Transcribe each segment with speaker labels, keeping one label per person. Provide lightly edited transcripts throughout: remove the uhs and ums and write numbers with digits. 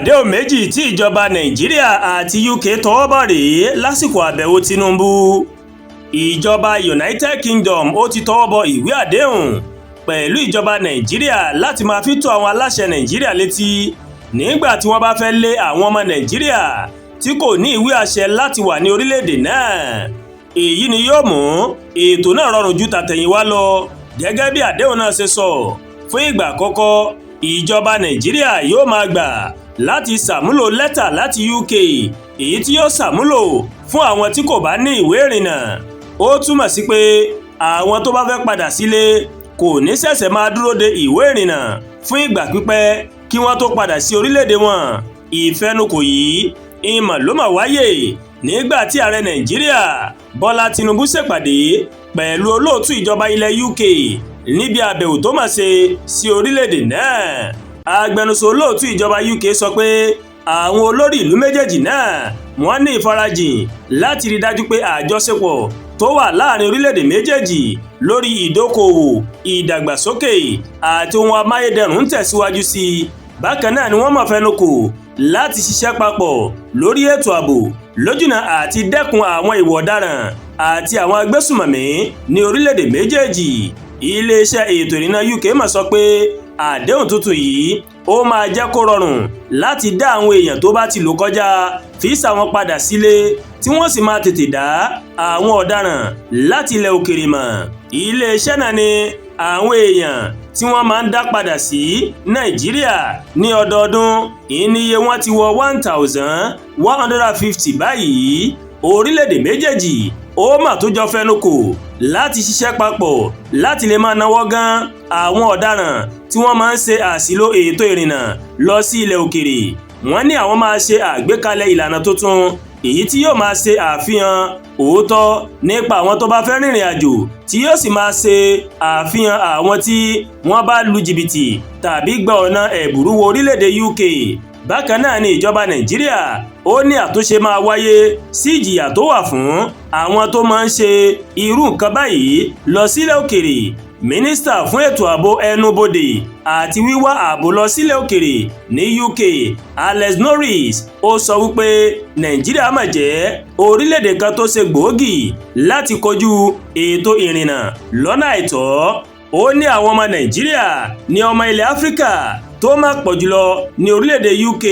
Speaker 1: àdéhùn méjì tí ìjọba Nàìjíríà àti UK tọwọ́ bọ̀ rèé lásìkò àbẹ̀wò Tinubu. Ìjọba United Kingdom ó ti tọwọ́ bọ ìwé àdéhùn pẹ̀lú ìjọba Nàìjíríà láti máa fi tó àwọn aláṣẹ Nàìjíríà létí nígbà tí wọ́n bá fẹ́ lé àwọn ọmọ Nàìjíríà tí kò ní ìwé àṣẹ láti wà ní orílẹ̀-èdè náà. Èyí ni yóò mú ètò náà rọrùn ju tàtẹ̀yìnwá lọ gẹ́gẹ́ bí àdéhùn náà ṣe sọ. Fún ìgbà àkọ́kọ́, ìjọba Nàìjíríà yóò máa gbà láti ṣàmúlò lẹ́tà láti UK èyí tí yóò ṣàmúlò fún àwọn tí kò bá ní ìwé ìrìnnà. Ó túmọ̀ sí pé àwọn tó bá fẹ́ padà sílé kò ní ṣẹ̀ṣẹ̀ máa dúró de ìwé ìrìnnà fún ìgbà pípẹ́ kí wọ́n tó padà sí orílẹ̀-èdè wọn. Ìfẹnukò yìí ìmọ̀ ló máa wáyé nígbà tí ààrẹ Nàìjíríà Bọ́lá Tinubu ṣèpàdé pẹ̀lú olóòtú ìjọba ilẹ̀ UK níbi àbẹ̀wò tó máa ṣe sí orílẹ̀-èdè náà. Agbẹnusọ olóòtú ìjọba UK sọ pé àwọn olórí ìlú méjèèjì náà wọ́n ní ìfarajìn láti rí dájú pé àjọṣepọ̀ tó wà láàrin orílẹ̀-èdè méjèèjì lórí ìdókòwò, ìdàgbàsókè àti ohun amáyédẹrùn ń tẹ̀síwájú sí i. Bákan náà ni wọ́n máa fẹnukò láti ṣiṣẹ́ papọ̀ lórí ètò ààbò lójúnà àti dẹ́kun àwọn ìwà ọ̀daràn àti àwọn agbésùmọ̀mí ní orílẹ̀-èdè méjèèjì. Iléeṣẹ́ ètò ìrìnnà UK mà sọ pé àdéhùn tuntun yìí ó máa jẹ́ kó rọrùn láti dá àwọn èèyàn tó bá ti lò kọjá fíìsà wọn padà sílé tí wọ́n sì máa tètè dá àwọn ọ̀daràn láti ilẹ̀ òkèèrè mọ̀. Iléeṣẹ́ náà ní àwọn èèyàn tí wọ́n máa ń dá padà sí Nàìjíríà ní ọdọọdún ìníye wọn ti wọ 1,150 báyìí. Orílẹ̀-èdè méjèèjì ó mà tó jọ fẹnukò láti ṣiṣẹ́ papọ̀ láti lè máa náwó gan àwọn ọ̀daràn tí wọ́n máa ń ṣe àṣìlò ètò ìrìnnà lọ sí ilẹ̀ òkèèrè. Wọ́n ní àwọn máa ṣe àgbékalẹ̀ ìlànà tuntun èyí tí yóò máa ṣe àfihàn òótọ́ nípa àwọn tó bá fẹ́ rìnrìn àjò tí yóò sì máa ṣe àfihàn àwọn tí wọ́n bá lu jìbìtì tàbí gba ọ̀nà ẹ̀bùrú wọ orílẹ̀-èdè UK. Bákan náà ni ìjọba Nàìjíríà ó ní àtúnṣe máa wáyé sí ìjìyà tó wà fún àwọn tó máa ń ṣe irú nǹkan báyìí lọ sílẹ̀ òkèèrè. Mínísítà fún ètò ààbò ẹnubodè àti wíwá ààbò lọ sílẹ̀ òkèèrè ní UK, Alex Norris, ó sọ wípé Nàìjíríà máa jẹ́ orílẹ̀-èdè kan tó ṣe gbòógì láti kojú ètò ìrìnnà lọ́nà àìtọ́. Ó ní àwọn ọmọ Nàìjíríà ní ọmọ ilẹ̀ Áfíríkà tó máa pọ̀ jùlọ ní orílẹ̀-èdè UK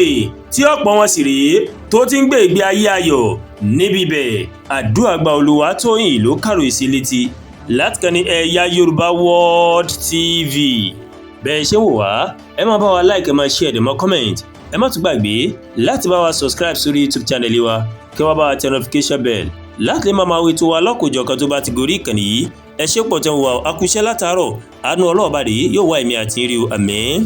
Speaker 1: tí ọ̀pọ̀ wọn sì rèé tó ti ń gbé ìgbé ayé ayọ̀ níbi bẹ̀. Àdúràgbà Olúwatóyìn ló kàròyìn sí létí láti kàn ní Ẹ̀yà Yorùbá World TV. Bẹ́ẹ̀ ṣe wò wá, ẹ máa bá wa like, ẹ máa share, ẹ máa comment. Ẹ má tún gbàgbé láti bá wa subscribe sórí YouTube channel wa kí wọ́n bá wa tẹ notification bell láti lè máa wí tó wa lọ́kòjọ̀kan tó bá ti gorí ìkànnì yìí. Ẹ ṣé pọ̀ tẹ́ ń wò wá, a kú iṣẹ́ látàárọ̀, àánú Ọlọ́run bá rèé yóò wá ẹ̀mí àti ìrì o, àmín.